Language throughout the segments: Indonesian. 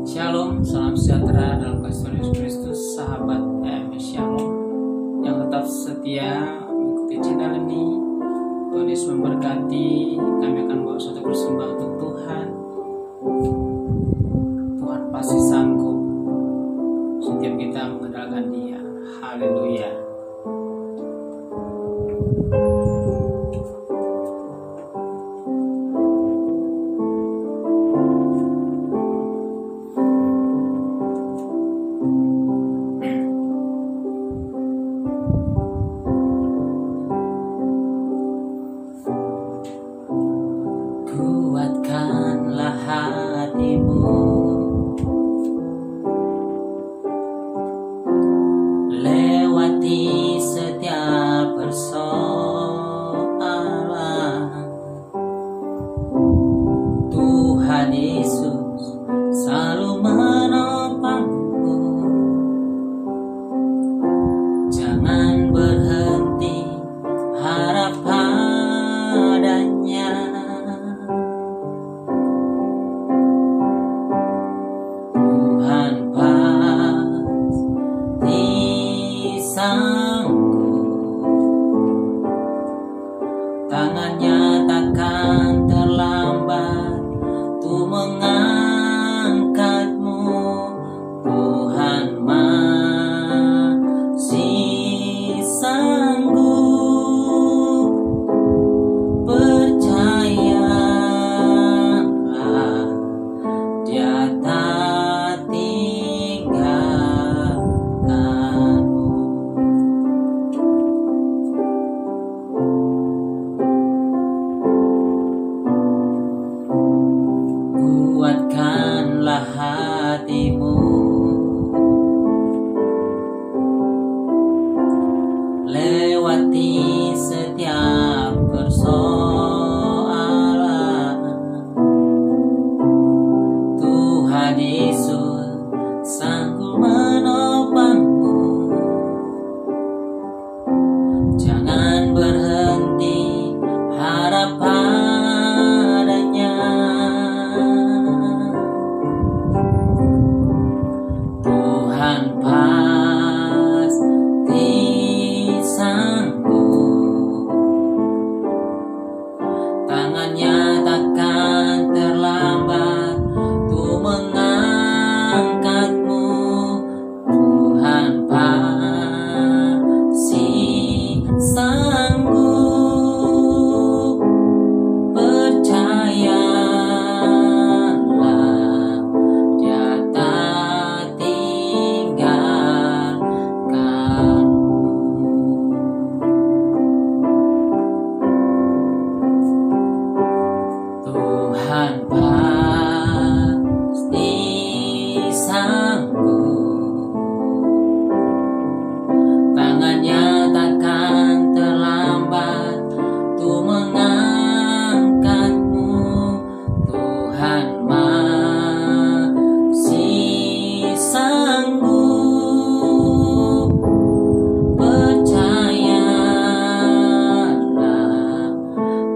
Shalom, salam sejahtera dalam kasih Tuhan Yesus Kristus, sahabat AMS Shalom yang tetap setia mengikuti channel ini. Tuhan Yesus memberkati. Kami akan bawa suatu persembahan untuk Tuhan. Tuhan pasti sanggup setiap kita mengandalkan Dia. Haleluya. Kuatkanlah hatimu, lewati setiap persoalan. Tuhan Yesus selalu menopangmu. Jangan berhenti harap padanya. Tuhan pasti sanggup, tangannya takkan terlambat untuk mengangkatmu. Tuhan masih sanggup, percayalah, Dia tak tinggalkanmu. Kuatkanlah hatimu, lewati setiap persoalan. Tuhan Yesus sanggup menopangmu. Jangan berhenti harap padanya. Tuhan pasti sanggup, tangannya takkan terlambat untuk mengangkatmu. Tuhan pasti sanggup, percayalah, Dia tak tinggalkanmu. Tuhan pasti sanggup, tangannya takkan terlambat untuk mengangkatmu. Tuhan masih sanggup, percayalah,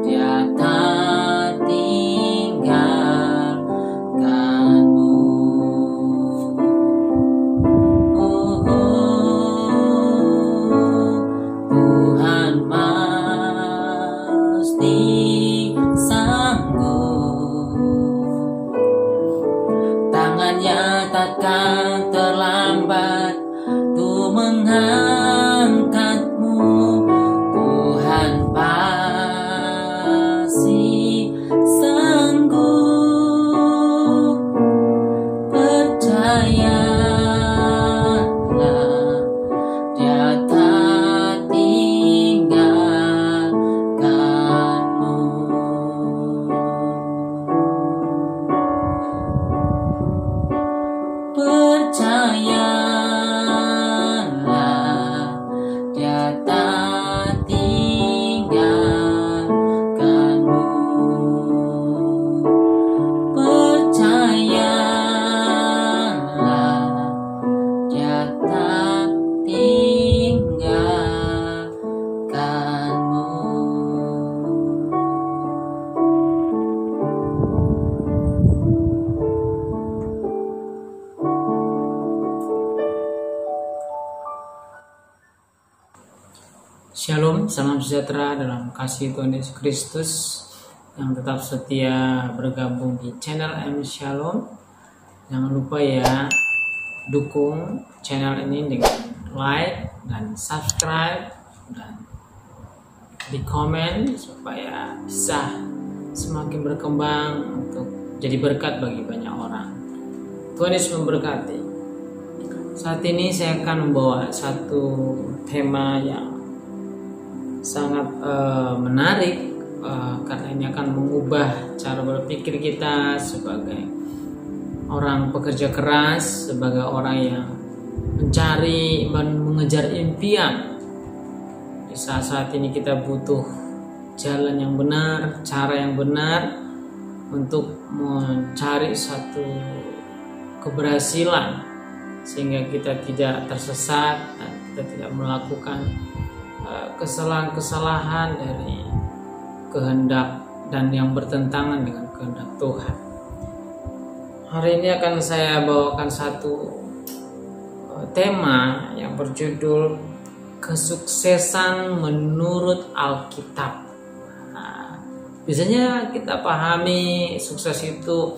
Dia tak tinggalkanmu. Oh, Tuhan pasti sanggup, tangannya takkan terlambat untuk mengangkatmu. Tuhan pasti sanggup, percayalah, Dia tak tinggalkanmu. Percayalah, Dia tak tinggalkanmu. Percayalah, Shalom, salam sejahtera dalam kasih Tuhan Yesus Kristus yang tetap setia bergabung di channel M Shalom. Jangan lupa ya, dukung channel ini dengan like dan subscribe dan di komen supaya bisa semakin berkembang untuk jadi berkat bagi banyak orang. Tuhan Yesus memberkati. Saat ini saya akan membawa satu tema yang sangat menarik karena ini akan mengubah cara berpikir kita sebagai orang pekerja keras, sebagai orang yang mencari dan mengejar impian. Di saat ini kita butuh jalan yang benar, cara yang benar untuk mencari satu keberhasilan sehingga kita tidak tersesat dan kita tidak melakukan kesalahan-kesalahan dari kehendak dan yang bertentangan dengan kehendak Tuhan. Hari ini akan saya bawakan satu tema yang berjudul kesuksesan menurut Alkitab. Biasanya kita pahami sukses itu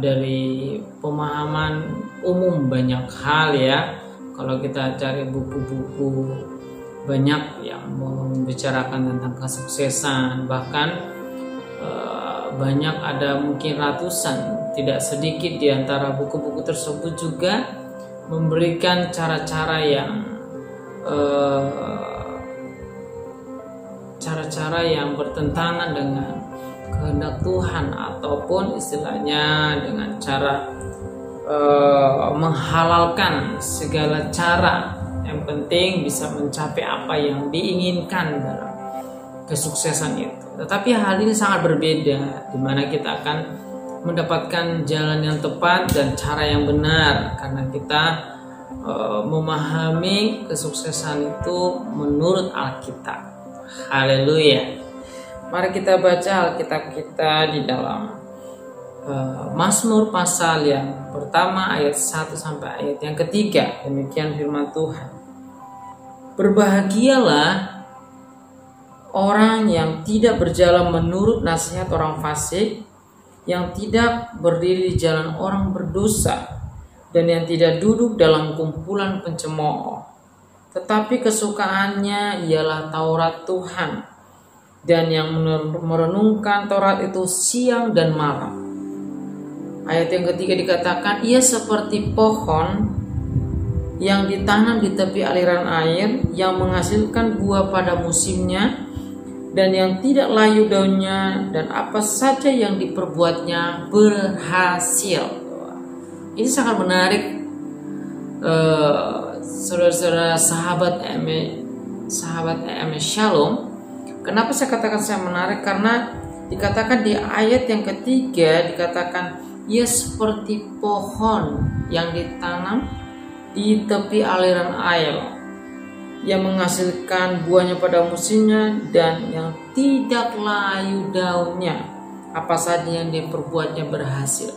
dari pemahaman umum banyak hal ya. Kalau kita cari buku-buku banyak yang membicarakan tentang kesuksesan, bahkan banyak ada mungkin ratusan, tidak sedikit di antara buku-buku tersebut juga memberikan cara-cara yang bertentangan dengan kehendak Tuhan ataupun istilahnya dengan cara menghalalkan segala cara. Yang penting bisa mencapai apa yang diinginkan dalam kesuksesan itu. Tetapi hal ini sangat berbeda, di mana kita akan mendapatkan jalan yang tepat dan cara yang benar karena kita memahami kesuksesan itu menurut Alkitab. Haleluya. Mari kita baca Alkitab kita di dalam Mazmur pasal yang pertama ayat 1 sampai ayat yang ketiga. Demikian firman Tuhan. Berbahagialah orang yang tidak berjalan menurut nasihat orang fasik, yang tidak berdiri di jalan orang berdosa, dan yang tidak duduk dalam kumpulan pencemooh. Tetapi kesukaannya ialah Taurat Tuhan, dan yang merenungkan Taurat itu siang dan malam. Ayat yang ketiga dikatakan, ia seperti pohon yang ditanam di tepi aliran air, yang menghasilkan buah pada musimnya, dan yang tidak layu daunnya, dan apa saja yang diperbuatnya berhasil. Ini sangat menarik, saudara-saudara sahabat EM Shalom. Kenapa saya katakan saya menarik? Karena dikatakan di ayat yang ketiga dikatakan ia seperti pohon yang ditanam di tepi aliran air, yang menghasilkan buahnya pada musimnya dan yang tidak layu daunnya, apa saja yang diperbuatnya berhasil.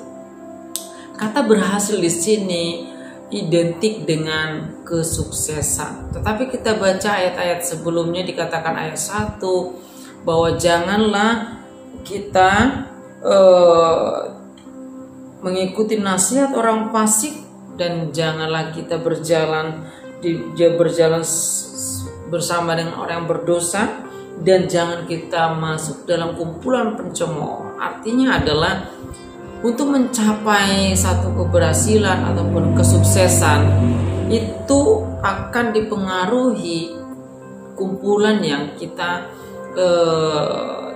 Kata berhasil di sini identik dengan kesuksesan. Tetapi kita baca ayat-ayat sebelumnya dikatakan ayat 1 bahwa janganlah kita mengikuti nasihat orang fasik, dan janganlah kita berjalan bersama dengan orang yang berdosa, dan jangan kita masuk dalam kumpulan pencemooh. Artinya adalah untuk mencapai satu keberhasilan ataupun kesuksesan itu akan dipengaruhi kumpulan yang kita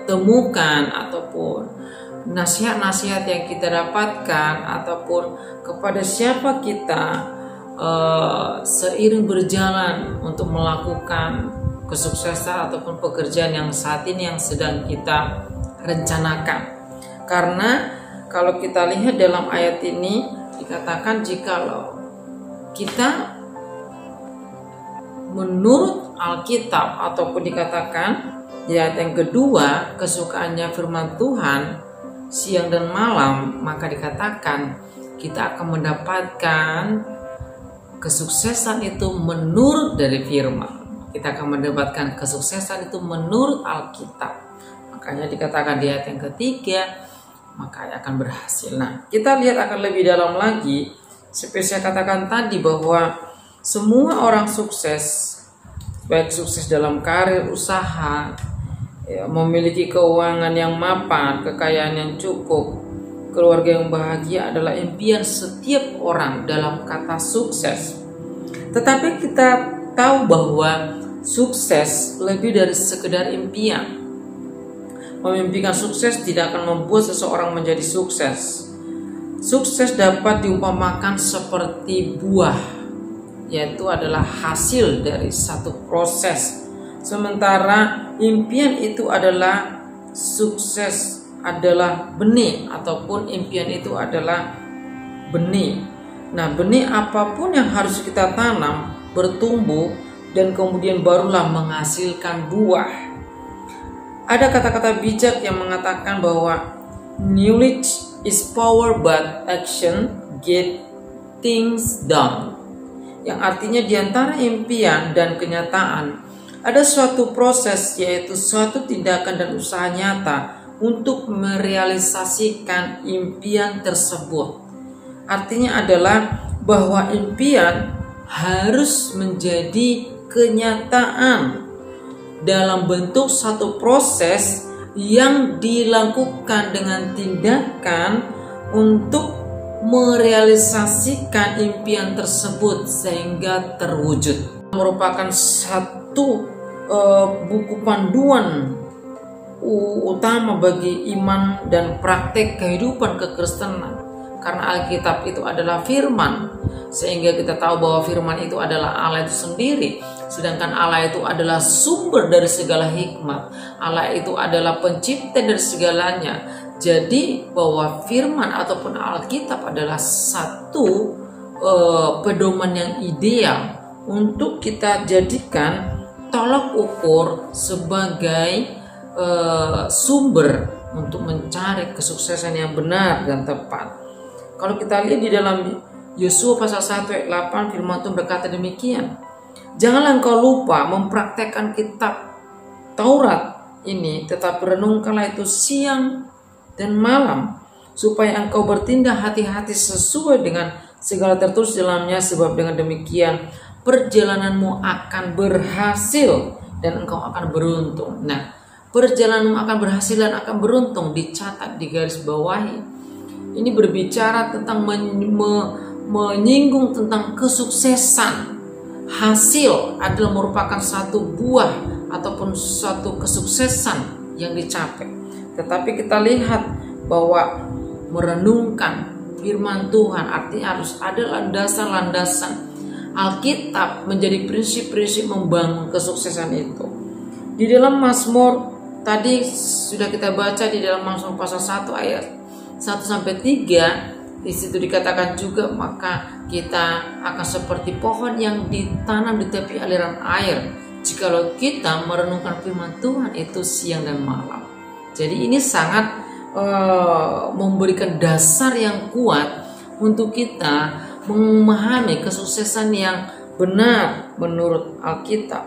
temukan ataupun nasihat-nasihat yang kita dapatkan ataupun kepada siapa kita seiring berjalan untuk melakukan kesuksesan ataupun pekerjaan yang saat ini yang sedang kita rencanakan. Karena kalau kita lihat dalam ayat ini dikatakan jikalau kita menurut Alkitab ataupun dikatakan di ayat yang kedua kesukaannya firman Tuhan siang dan malam, maka dikatakan kita akan mendapatkan kesuksesan itu menurut dari firman. kita akan mendapatkan kesuksesan itu menurut Alkitab. Makanya dikatakan di ayat yang ketiga, maka akan berhasil. Nah, kita lihat akan lebih dalam lagi. Seperti saya katakan tadi bahwa semua orang sukses, baik sukses dalam karir, usaha, ya, memiliki keuangan yang mapan, kekayaan yang cukup, keluarga yang bahagia adalah impian setiap orang dalam kata sukses. Tetapi kita tahu bahwa sukses lebih dari sekedar impian. Memimpikan sukses tidak akan membuat seseorang menjadi sukses. Sukses dapat diumpamakan seperti buah, yaitu adalah hasil dari satu proses. Sementara impian itu adalah sukses adalah benih, ataupun impian itu adalah benih. Nah, benih apapun yang harus kita tanam, bertumbuh, dan kemudian barulah menghasilkan buah. Ada kata-kata bijak yang mengatakan bahwa knowledge is power but action get things done. Yang artinya di antara impian dan kenyataan ada suatu proses, yaitu suatu tindakan dan usaha nyata untuk merealisasikan impian tersebut. Artinya adalah bahwa impian harus menjadi kenyataan dalam bentuk satu proses yang dilakukan dengan tindakan untuk merealisasikan impian tersebut sehingga terwujud. Merupakan satu buku panduan utama bagi iman dan praktek kehidupan kekristenan. Karena Alkitab itu adalah firman, sehingga kita tahu bahwa firman itu adalah Allah itu sendiri. Sedangkan Allah itu adalah sumber dari segala hikmat. Allah itu adalah pencipta dari segalanya. Jadi bahwa firman ataupun Alkitab adalah satu pedoman yang ideal untuk kita jadikan tolak ukur sebagai sumber untuk mencari kesuksesan yang benar dan tepat. Kalau kita lihat di dalam Yosua pasal 1 ayat 8, firman Tuhan berkata demikian. Janganlah engkau lupa mempraktekkan kitab Taurat ini, tetapi renungkanlah itu siang dan malam, supaya engkau bertindak hati-hati sesuai dengan segala tertulis dalamnya, sebab dengan demikian perjalananmu akan berhasil dan engkau akan beruntung. Nah, perjalananmu akan berhasil dan akan beruntung dicatat di garis bawahi. Ini berbicara tentang menyinggung tentang kesuksesan. Hasil adalah merupakan satu buah ataupun suatu kesuksesan yang dicapai. Tetapi kita lihat bahwa merenungkan firman Tuhan artinya harus ada landasan-landasan. Alkitab menjadi prinsip-prinsip membangun kesuksesan itu. Di dalam Mazmur tadi sudah kita baca di dalam Mazmur pasal 1 ayat 1-3, di situ dikatakan juga maka kita akan seperti pohon yang ditanam di tepi aliran air jikalau kita merenungkan firman Tuhan itu siang dan malam. Jadi ini sangat memberikan dasar yang kuat untuk kita memahami kesuksesan yang benar menurut Alkitab.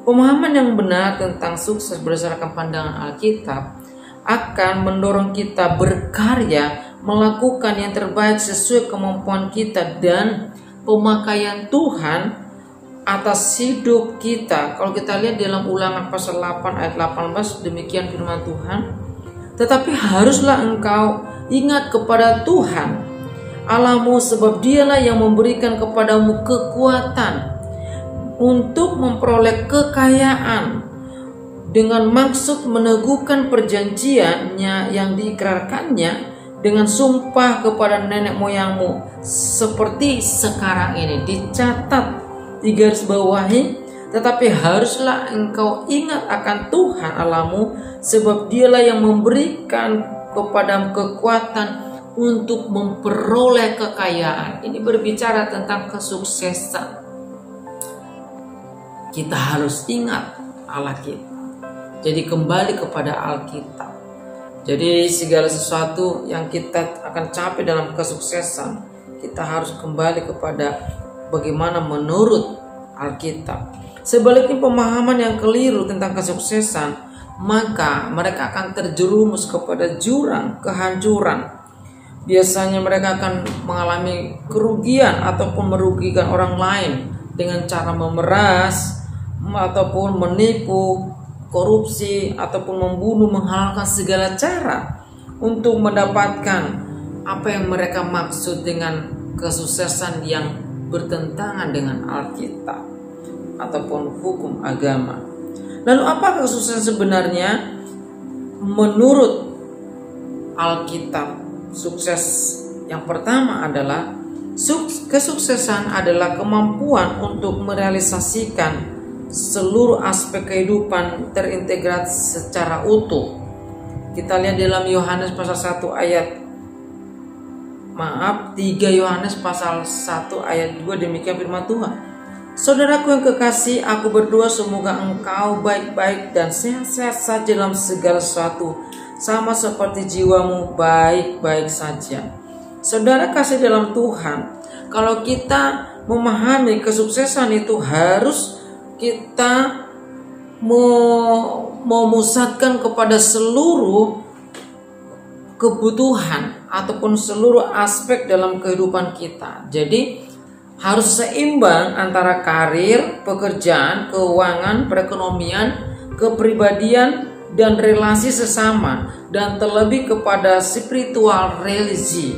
Pemahaman yang benar tentang sukses berdasarkan pandangan Alkitab akan mendorong kita berkarya, melakukan yang terbaik sesuai kemampuan kita dan pemakaian Tuhan atas hidup kita. Kalau kita lihat dalam Ulangan pasal 8 ayat 18, demikian firman Tuhan. Tetapi haruslah engkau ingat kepada Tuhan Allahmu, sebab dialah yang memberikan kepadamu kekuatan untuk memperoleh kekayaan, dengan maksud meneguhkan perjanjiannya yang diikrarkannya dengan sumpah kepada nenek moyangmu seperti sekarang ini. Dicatat di garis bawahi, tetapi haruslah engkau ingat akan Tuhan Allahmu, sebab dialah yang memberikan kepadamu kekuatan untuk memperoleh kekayaan. Ini berbicara tentang kesuksesan. Kita harus ingat Allah kita. Jadi kembali kepada Alkitab. Jadi segala sesuatu yang kita akan capai dalam kesuksesan, kita harus kembali kepada bagaimana menurut Alkitab. Sebaliknya pemahaman yang keliru tentang kesuksesan, maka mereka akan terjerumus kepada jurang kehancuran. Biasanya mereka akan mengalami kerugian ataupun merugikan orang lain dengan cara memeras ataupun menipu, korupsi ataupun membunuh, menghalalkan segala cara untuk mendapatkan apa yang mereka maksud dengan kesuksesan yang bertentangan dengan Alkitab ataupun hukum agama. Lalu apa kesuksesan sebenarnya? Menurut Alkitab, sukses yang pertama adalah kesuksesan adalah kemampuan untuk merealisasikan seluruh aspek kehidupan terintegrasi secara utuh. Kita lihat dalam Yohanes pasal 1 ayat 3 Yohanes pasal 1 ayat 2, demikian firman Tuhan. Saudaraku yang kekasih, aku berdoa semoga engkau baik-baik dan sehat-sehat saja dalam segala sesuatu, sama seperti jiwamu baik-baik saja. Saudara kasih dalam Tuhan, kalau kita memahami kesuksesan itu harus kita memusatkan kepada seluruh kebutuhan ataupun seluruh aspek dalam kehidupan kita. Jadi harus seimbang antara karir, pekerjaan, keuangan, perekonomian, kepribadian, dan relasi sesama, dan terlebih kepada spiritual religi.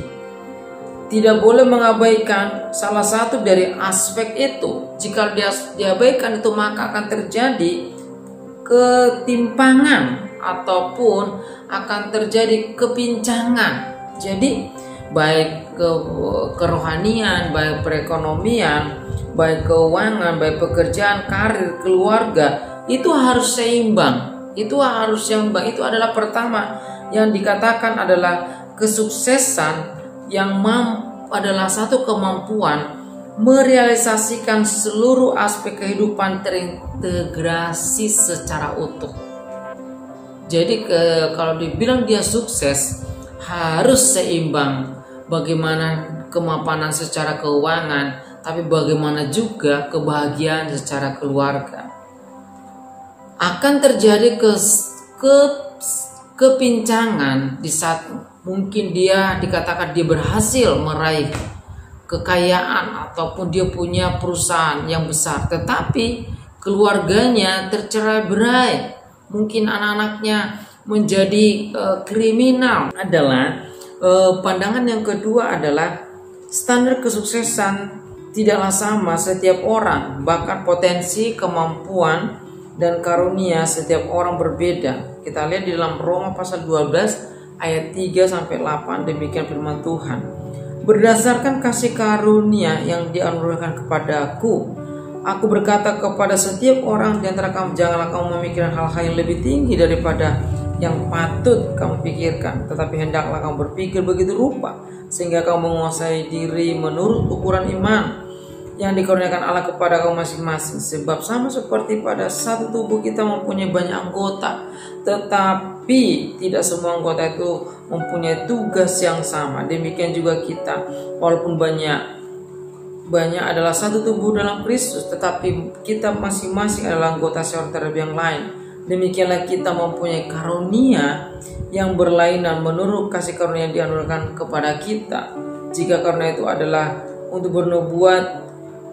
Tidak boleh mengabaikan salah satu dari aspek itu. Jika diabaikan itu, maka akan terjadi ketimpangan ataupun akan terjadi kepincangan. Jadi baik kerohanian, baik perekonomian, baik keuangan, baik pekerjaan, karir, keluarga, itu harus seimbang. Itu harus seimbang. Itu adalah pertama yang dikatakan adalah kesuksesan yang adalah satu kemampuan merealisasikan seluruh aspek kehidupan terintegrasi secara utuh. Jadi kalau dibilang dia sukses harus seimbang. Bagaimana kemapanan secara keuangan, tapi bagaimana juga kebahagiaan secara keluarga. Akan terjadi kepincangan di saat mungkin dia dikatakan dia berhasil meraih kekayaan ataupun dia punya perusahaan yang besar, tetapi keluarganya tercerai-berai, mungkin anak-anaknya menjadi kriminal. Adalah pandangan yang kedua adalah standar kesuksesan tidaklah sama setiap orang, bahkan potensi, kemampuan, dan karunia setiap orang berbeda. Kita lihat di dalam Roma pasal 12 ayat 3-8, demikian firman Tuhan. Berdasarkan kasih karunia yang dianugerahkan kepadaku, aku berkata kepada setiap orang di antara kamu, janganlah kamu memikirkan hal-hal yang lebih tinggi daripada yang patut kamu pikirkan, tetapi hendaklah kamu berpikir begitu rupa sehingga kamu menguasai diri menurut ukuran iman yang dikurniakan Allah kepada kamu masing-masing. Sebab sama seperti pada satu tubuh kita mempunyai banyak anggota, tetapi tidak semua anggota itu mempunyai tugas yang sama. Demikian juga kita, walaupun banyak adalah satu tubuh dalam Kristus, tetapi kita masing-masing adalah anggota seorang terhadap yang lain. Demikianlah kita mempunyai karunia yang berlainan menurut kasih karunia yang dianugerahkan kepada kita. Jika karunia itu adalah untuk bernubuat,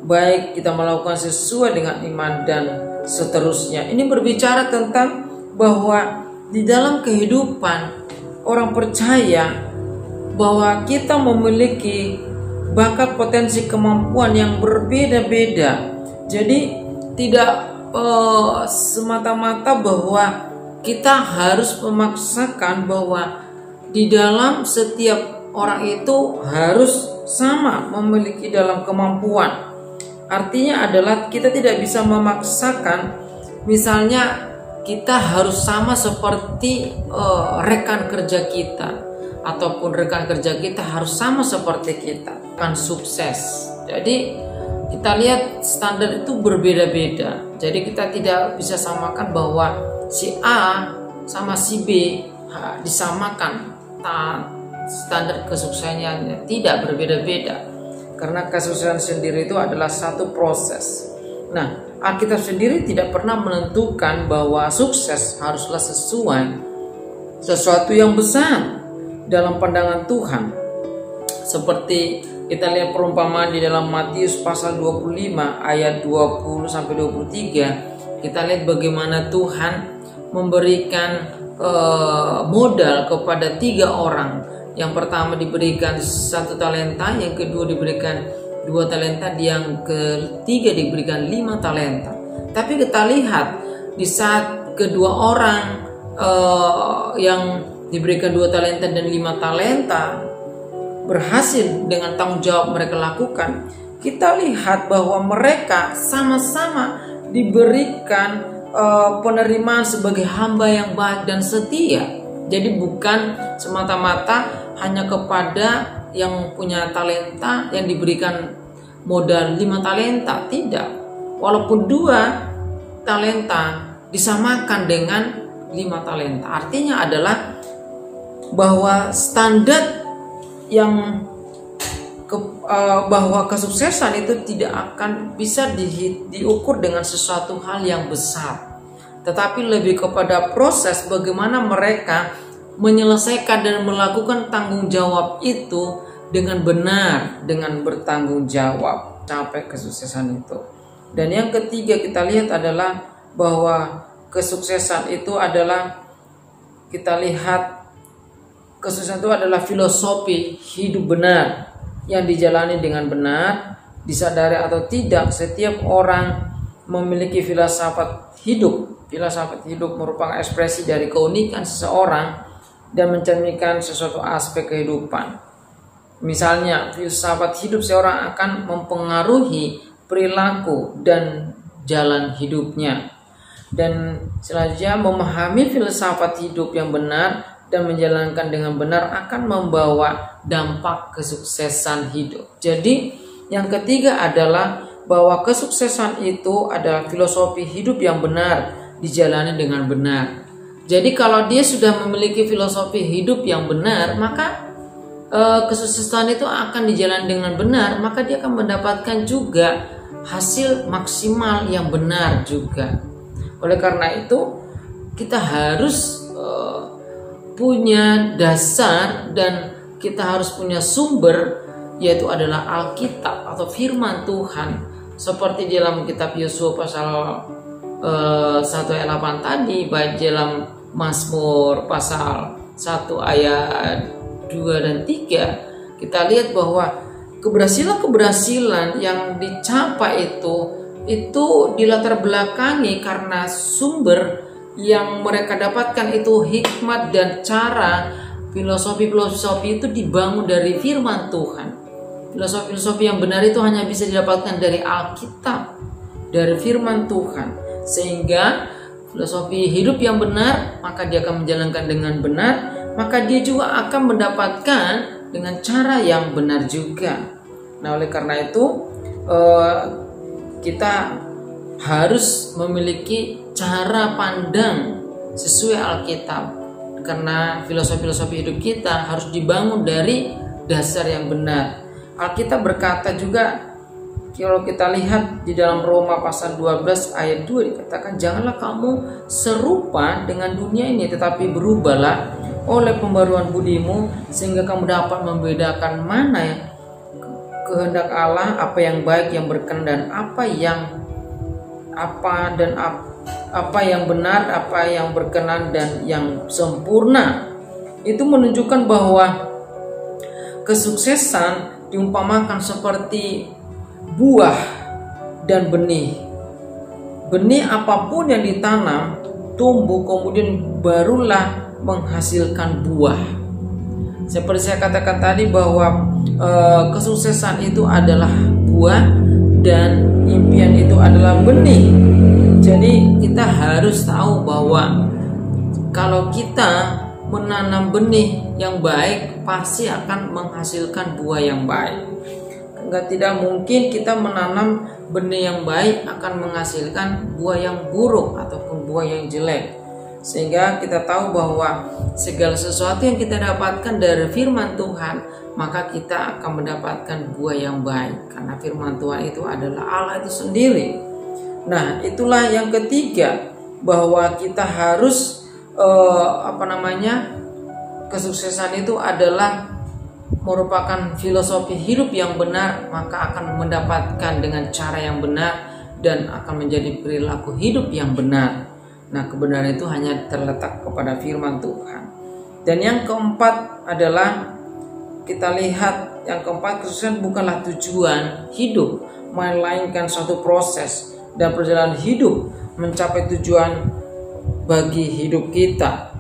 baik kita melakukan sesuai dengan iman dan seterusnya. Ini berbicara tentang bahwa di dalam kehidupan orang percaya bahwa kita memiliki bakat, potensi, kemampuan yang berbeda-beda. Jadi tidak semata-mata bahwa kita harus memaksakan bahwa di dalam setiap orang itu harus sama memiliki dalam kemampuan. Artinya adalah kita tidak bisa memaksakan, misalnya kita harus sama seperti rekan kerja kita, ataupun rekan kerja kita harus sama seperti kita akan sukses. Jadi kita lihat standar itu berbeda-beda. Jadi kita tidak bisa samakan bahwa si A sama si B disamakan. Standar kesuksesannya tidak berbeda-beda. Karena kesuksesan sendiri itu adalah satu proses. Nah, Alkitab sendiri tidak pernah menentukan bahwa sukses haruslah sesuai sesuatu yang besar dalam pandangan Tuhan. Seperti kita lihat perumpamaan di dalam Matius pasal 25 ayat 20 sampai 23, kita lihat bagaimana Tuhan memberikan modal kepada 3 orang. Yang pertama diberikan 1 talenta, yang kedua diberikan 2 talenta, yang ketiga diberikan 5 talenta. Tapi kita lihat di saat kedua orang yang diberikan 2 talenta dan 5 talenta berhasil dengan tanggung jawab mereka lakukan, kita lihat bahwa mereka sama-sama diberikan penerimaan sebagai hamba yang baik dan setia. Jadi bukan semata-mata hanya kepada yang punya talenta yang diberikan modal 5 talenta, tidak. Walaupun 2 talenta disamakan dengan 5 talenta, artinya adalah bahwa standar yang bahwa kesuksesan itu tidak akan bisa diukur dengan sesuatu hal yang besar, tetapi lebih kepada proses bagaimana mereka menyelesaikan dan melakukan tanggung jawab itu dengan benar, dengan bertanggung jawab sampai kesuksesan itu. Dan yang ketiga kita lihat adalah bahwa kesuksesan itu adalah, kita lihat kesuksesan itu adalah filosofi hidup benar yang dijalani dengan benar. Disadari atau tidak, setiap orang memiliki filsafat hidup. Filsafat hidup merupakan ekspresi dari keunikan seseorang dan mencerminkan sesuatu aspek kehidupan. Misalnya, filsafat hidup seorang akan mempengaruhi perilaku dan jalan hidupnya. Dan selanjutnya, memahami filsafat hidup yang benar dan menjalankan dengan benar akan membawa dampak kesuksesan hidup. Jadi yang ketiga adalah bahwa kesuksesan itu adalah filosofi hidup yang benar dijalani dengan benar. Jadi kalau dia sudah memiliki filosofi hidup yang benar, maka kesuksesan itu akan dijalani dengan benar, maka dia akan mendapatkan juga hasil maksimal yang benar juga. Oleh karena itu kita harus punya dasar dan kita harus punya sumber, yaitu adalah Alkitab atau firman Tuhan. Seperti dalam kitab Yosua pasal 1 ayat 8 tadi, baik dalam Mazmur pasal 1 ayat 2 dan 3, kita lihat bahwa keberhasilan yang dicapai itu dilatar belakangi karena sumber yang mereka dapatkan itu hikmat dan cara filosofi itu dibangun dari firman Tuhan. Filosofi yang benar itu hanya bisa didapatkan dari Alkitab, dari firman Tuhan. Sehingga filosofi hidup yang benar, maka dia akan menjalankan dengan benar, maka dia juga akan mendapatkan dengan cara yang benar juga. Nah, oleh karena itu kita harus memiliki cara pandang sesuai Alkitab, karena filosofi hidup kita harus dibangun dari dasar yang benar. Alkitab berkata juga, kalau kita lihat di dalam Roma pasal 12 ayat 2 dikatakan, janganlah kamu serupa dengan dunia ini, tetapi berubahlah oleh pembaruan budimu sehingga kamu dapat membedakan mana yang kehendak Allah, apa yang baik, yang berkenan, dan apa yang benar, apa yang berkenan dan yang sempurna. Itu menunjukkan bahwa kesuksesan diumpamakan seperti buah dan benih. Benih apapun yang ditanam tumbuh, kemudian barulah menghasilkan buah. Seperti saya katakan tadi bahwa kesuksesan itu adalah buah dan impian itu adalah benih. Jadi kita harus tahu bahwa kalau kita menanam benih yang baik, pasti akan menghasilkan buah yang baik. Tidak mungkin kita menanam benih yang baik akan menghasilkan buah yang buruk ataupun buah yang jelek. Sehingga kita tahu bahwa segala sesuatu yang kita dapatkan dari firman Tuhan, maka kita akan mendapatkan buah yang baik. Karena firman Tuhan itu adalah Allah itu sendiri. Nah, itulah yang ketiga, bahwa kita harus kesuksesan itu adalah merupakan filosofi hidup yang benar, maka akan mendapatkan dengan cara yang benar dan akan menjadi perilaku hidup yang benar. Nah, kebenaran itu hanya terletak kepada firman Tuhan. Dan yang keempat adalah kita lihat, yang keempat, kesuksesan bukanlah tujuan hidup, melainkan suatu proses dan perjalanan hidup mencapai tujuan bagi hidup kita.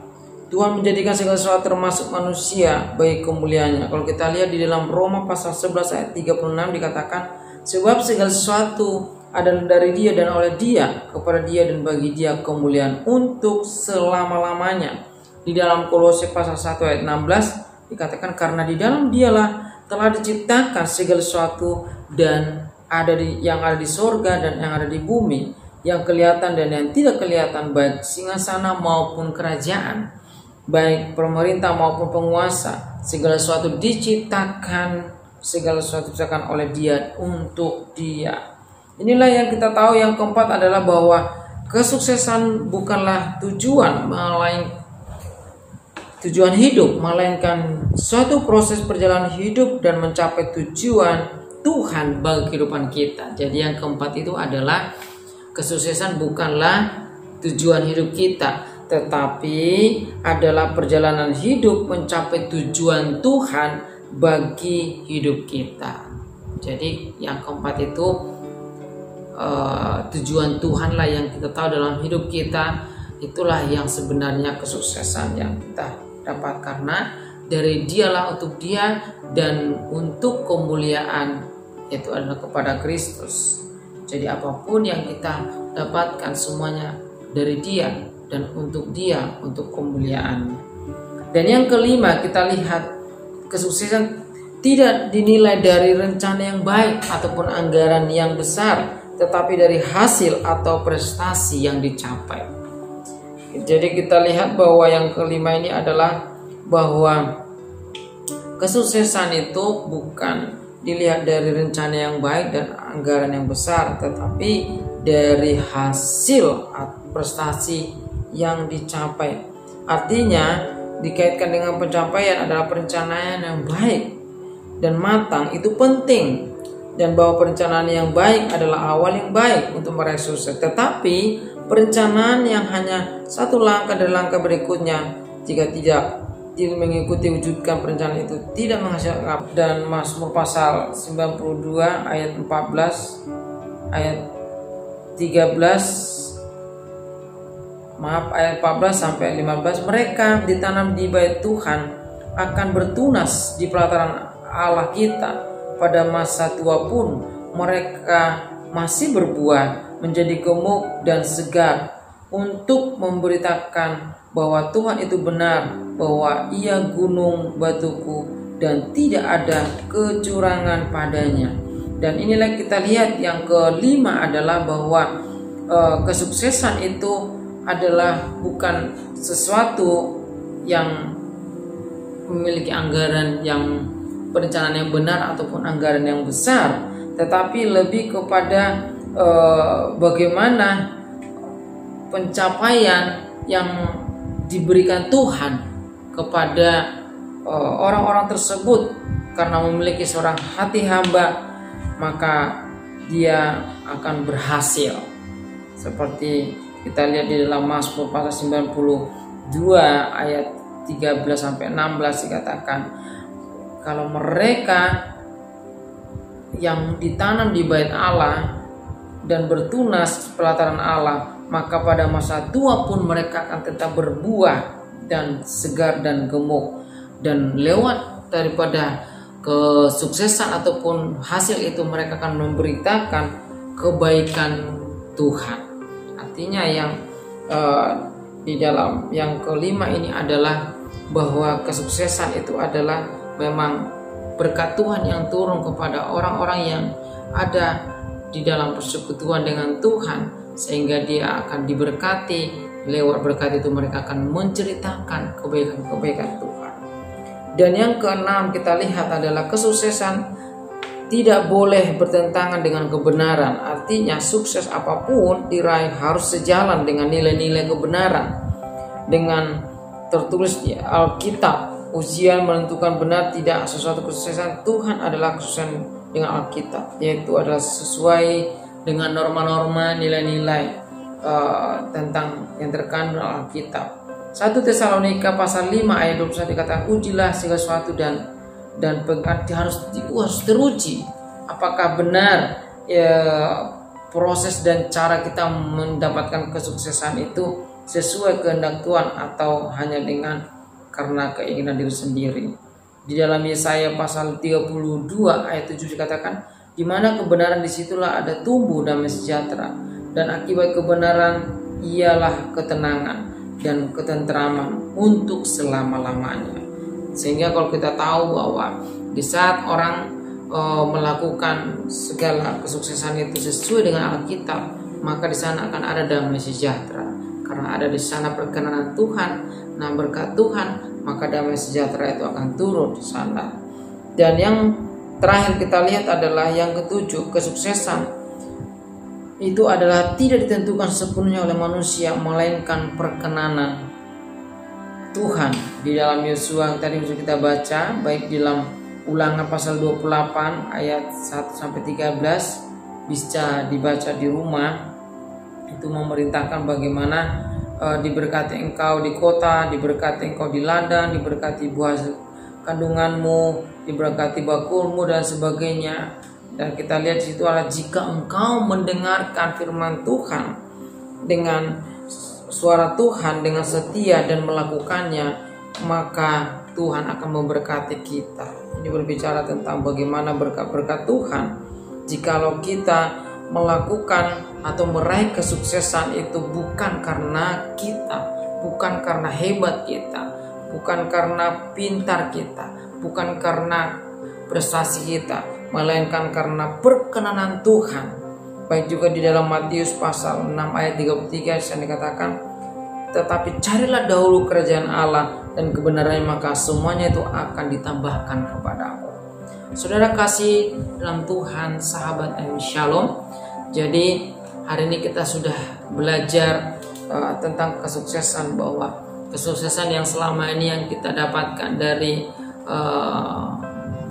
Tuhan menjadikan segala sesuatu termasuk manusia bagi kemuliaannya. Kalau kita lihat di dalam Roma pasal 11 ayat 36 dikatakan, sebab segala sesuatu adalah dari Dia dan oleh Dia, kepada Dia dan bagi Dia kemuliaan untuk selama-lamanya. Di dalam Kolose pasal 1 ayat 16 dikatakan, karena di dalam Dialah telah diciptakan segala sesuatu dan yang ada di sorga dan yang ada di bumi, yang kelihatan dan yang tidak kelihatan, baik singgasana maupun kerajaan, baik pemerintah maupun penguasa. Segala sesuatu diciptakan oleh Dia, untuk Dia. Inilah yang kita tahu. Yang keempat adalah bahwa kesuksesan bukanlah tujuan hidup, melainkan suatu proses perjalanan hidup dan mencapai tujuan Tuhan bagi kehidupan kita. Jadi yang keempat itu adalah kesuksesan bukanlah tujuan hidup kita, tetapi adalah perjalanan hidup mencapai tujuan Tuhan bagi hidup kita. Jadi yang keempat itu tujuan Tuhan lah yang kita tahu dalam hidup kita. Itulah yang sebenarnya kesuksesan yang kita dapat, karena dari Dialah, untuk Dia dan untuk kemuliaan, itu adalah kepada Kristus. Jadi apapun yang kita dapatkan semuanya dari Dia dan untuk Dia, untuk kemuliaan. Dan yang kelima, kita lihat kesuksesan tidak dinilai dari rencana yang baik ataupun anggaran yang besar, tetapi dari hasil atau prestasi yang dicapai. Jadi kita lihat bahwa yang kelima ini adalah bahwa kesuksesan itu bukan dilihat dari rencana yang baik dan anggaran yang besar, tetapi dari hasil prestasi yang dicapai. Artinya dikaitkan dengan pencapaian adalah perencanaan yang baik dan matang itu penting, dan bahwa perencanaan yang baik adalah awal yang baik untuk meraih sukses. Tetapi perencanaan yang hanya satu langkah dari langkah berikutnya, jika tidak mengikuti wujudkan perencanaan itu, tidak menghasilkan. Dan Mazmur pasal 92 ayat 14 ayat 14 sampai 15, mereka ditanam di bait Tuhan akan bertunas di pelataran Allah kita. Pada masa tua pun mereka masih berbuah, menjadi gemuk dan segar, untuk memberitakan bahwa Tuhan itu benar, bahwa Ia gunung batuku dan tidak ada kecurangan padanya. Dan inilah kita lihat yang kelima adalah bahwa kesuksesan itu adalah bukan sesuatu yang memiliki anggaran yang perencanaan yang benar ataupun anggaran yang besar, tetapi lebih kepada bagaimana pencapaian yang diberikan Tuhan kepada orang-orang tersebut. Karena memiliki seorang hati hamba, maka dia akan berhasil. Seperti kita lihat di dalam Mazmur pasal 92 ayat 13 sampai 16 dikatakan, kalau mereka yang ditanam di bait Allah dan bertunas pelataran Allah, maka pada masa tua pun mereka akan tetap berbuah dan segar dan gemuk. Dan lewat daripada kesuksesan ataupun hasil itu, mereka akan memberitakan kebaikan Tuhan. Artinya yang di dalam yang kelima ini adalah bahwa kesuksesan itu adalah memang berkat Tuhan yang turun kepada orang-orang yang ada di dalam persekutuan dengan Tuhan, sehingga dia akan diberkati. Lewat berkat itu mereka akan menceritakan kebaikan-kebaikan Tuhan. Dan yang keenam kita lihat adalah kesuksesan tidak boleh bertentangan dengan kebenaran. Artinya sukses apapun diraih harus sejalan dengan nilai-nilai kebenaran. Dengan tertulis di Alkitab, ujian menentukan benar tidak sesuatu kesuksesan. Tuhan adalah kesuksesan dengan Alkitab, yaitu adalah sesuai dengan norma-norma nilai-nilai tentang yang terkandung dalam Alkitab. 1 Tesalonika pasal 5 ayat 21 dikatakan, ujilah segala sesuatu dan harus teruji apakah benar proses dan cara kita mendapatkan kesuksesan itu sesuai kehendak Tuhan atau hanya karena keinginan diri sendiri. Di dalam Yesaya pasal 32 ayat 7 dikatakan, di mana kebenaran disitulah ada tumbuh damai sejahtera, dan akibat kebenaran ialah ketenangan dan ketentraman untuk selama-lamanya. Sehingga kalau kita tahu bahwa di saat orang melakukan segala kesuksesan itu sesuai dengan Alkitab, maka di sana akan ada damai sejahtera. Karena ada di sana perkenanan Tuhan, nah berkat Tuhan, maka damai sejahtera itu akan turun di sana. Dan yang terakhir kita lihat adalah yang ketujuh, kesuksesan itu adalah tidak ditentukan sepenuhnya oleh manusia, melainkan perkenanan Tuhan. Di dalam Yosua yang tadi kita baca, baik di dalam Ulangan pasal 28 ayat 1-13, bisa dibaca di rumah. Itu memerintahkan bagaimana diberkati engkau di kota, diberkati engkau di ladang, diberkati buah kandunganmu, diberkati bakulmu dan sebagainya. Dan kita lihat di situ adalah jika engkau mendengarkan firman Tuhan dengan suara Tuhan dengan setia dan melakukannya, maka Tuhan akan memberkati kita. Ini berbicara tentang bagaimana berkat-berkat Tuhan. Jikalau kita melakukan atau meraih kesuksesan itu bukan karena kita, bukan karena hebat kita, bukan karena pintar kita, bukan karena prestasi kita, melainkan karena perkenanan Tuhan. Baik juga di dalam Matius pasal 6 ayat 33 yang dikatakan, tetapi carilah dahulu kerajaan Allah dan kebenarannya, maka semuanya itu akan ditambahkan kepadamu. Saudara kasih dalam Tuhan, sahabat Shalom. Jadi hari ini kita sudah belajar tentang kesuksesan, bahwa kesuksesan yang selama ini yang kita dapatkan dari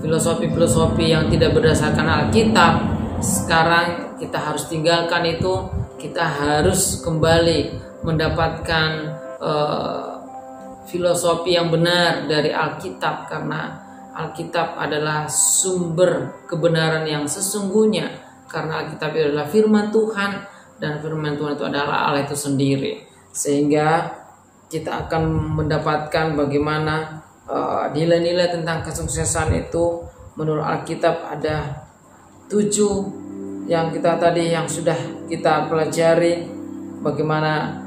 filosofi-filosofi yang tidak berdasarkan Alkitab, sekarang kita harus tinggalkan itu. Kita harus kembali mendapatkan filosofi yang benar dari Alkitab, karena Alkitab adalah sumber kebenaran yang sesungguhnya, karena Alkitab itu adalah firman Tuhan, dan firman Tuhan itu adalah Allah itu sendiri. Sehingga kita akan mendapatkan bagaimana nilai-nilai tentang kesuksesan itu menurut Alkitab. Ada 7 yang yang sudah kita pelajari, bagaimana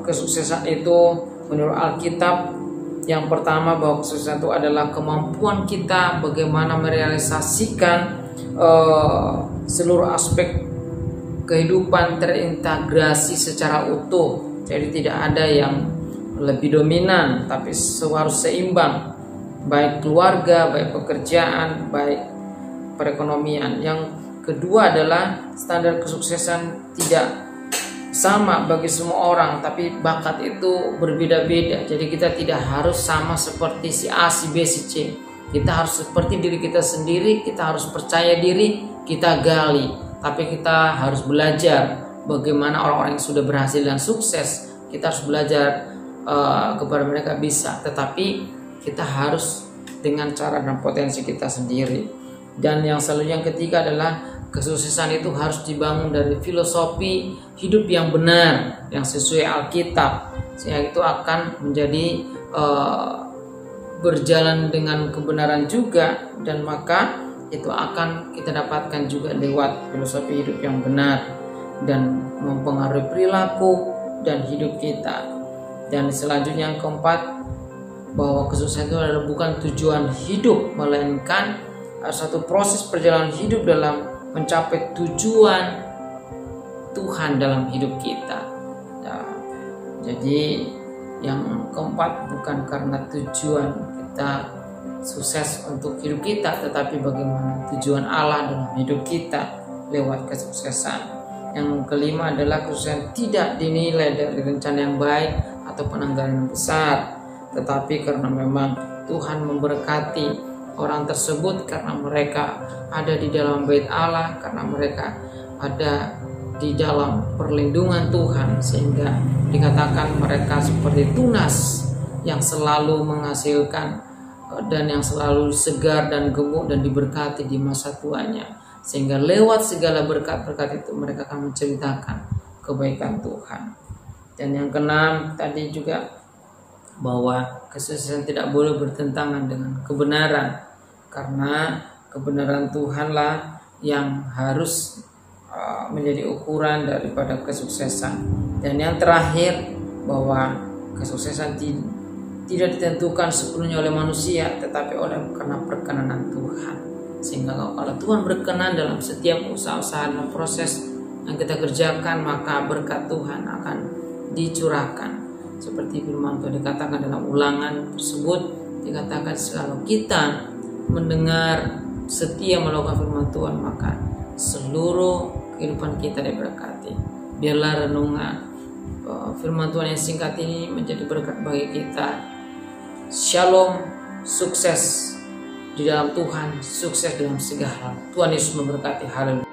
kesuksesan itu menurut Alkitab. Yang pertama, bahwa kesuksesan itu adalah kemampuan kita bagaimana merealisasikan seluruh aspek kehidupan terintegrasi secara utuh. Jadi tidak ada yang lebih dominan, tapi harus seimbang, baik keluarga, baik pekerjaan, baik perekonomian. Yang kedua adalah standar kesuksesan tidak sama bagi semua orang, tapi bakat itu berbeda-beda. Jadi kita tidak harus sama seperti si A, si B, si C. Kita harus seperti diri kita sendiri. Kita harus percaya diri, kita gali. Tapi kita harus belajar bagaimana orang-orang yang sudah berhasil dan sukses. Kita harus belajar kepada mereka bisa. Tetapi kita harus dengan cara dan potensi kita sendiri. Dan yang selanjutnya, yang ketiga adalah kesuksesan itu harus dibangun dari filosofi hidup yang benar, yang sesuai Alkitab, sehingga itu akan menjadi berjalan dengan kebenaran juga, dan maka itu akan kita dapatkan juga lewat filosofi hidup yang benar dan mempengaruhi perilaku dan hidup kita. Dan selanjutnya yang keempat, bahwa kesuksesan itu adalah bukan tujuan hidup, melainkan satu proses perjalanan hidup dalam mencapai tujuan Tuhan dalam hidup kita. Nah, jadi yang keempat, bukan karena tujuan kita sukses untuk hidup kita, tetapi bagaimana tujuan Allah dalam hidup kita lewat kesuksesan. Yang kelima adalah kesuksesan tidak dinilai dari rencana yang baik atau penanggalan yang besar, tetapi karena memang Tuhan memberkati orang tersebut karena mereka ada di dalam bait Allah, karena mereka ada di dalam perlindungan Tuhan, sehingga dikatakan mereka seperti tunas yang selalu menghasilkan dan yang selalu segar dan gemuk dan diberkati di masa tuanya, sehingga lewat segala berkat-berkat itu mereka akan menceritakan kebaikan Tuhan. Dan yang keenam tadi juga bahwa kesuksesan tidak boleh bertentangan dengan kebenaran, karena kebenaran Tuhanlah yang harus menjadi ukuran daripada kesuksesan. Dan yang terakhir bahwa kesuksesan tidak ditentukan sepenuhnya oleh manusia, tetapi karena perkenanan Tuhan. Sehingga kalau Tuhan berkenan dalam setiap usaha-usaha dan proses yang kita kerjakan, maka berkat Tuhan akan dicurahkan. Seperti firman Tuhan dikatakan dalam Ulangan tersebut, dikatakan kalau kita mendengar setia melakukan firman Tuhan, maka seluruh kehidupan kita diberkati. Biarlah renungan firman Tuhan yang singkat ini menjadi berkat bagi kita. Shalom, sukses di dalam Tuhan, sukses dalam segala hal. Tuhan Yesus memberkati. Haleluya.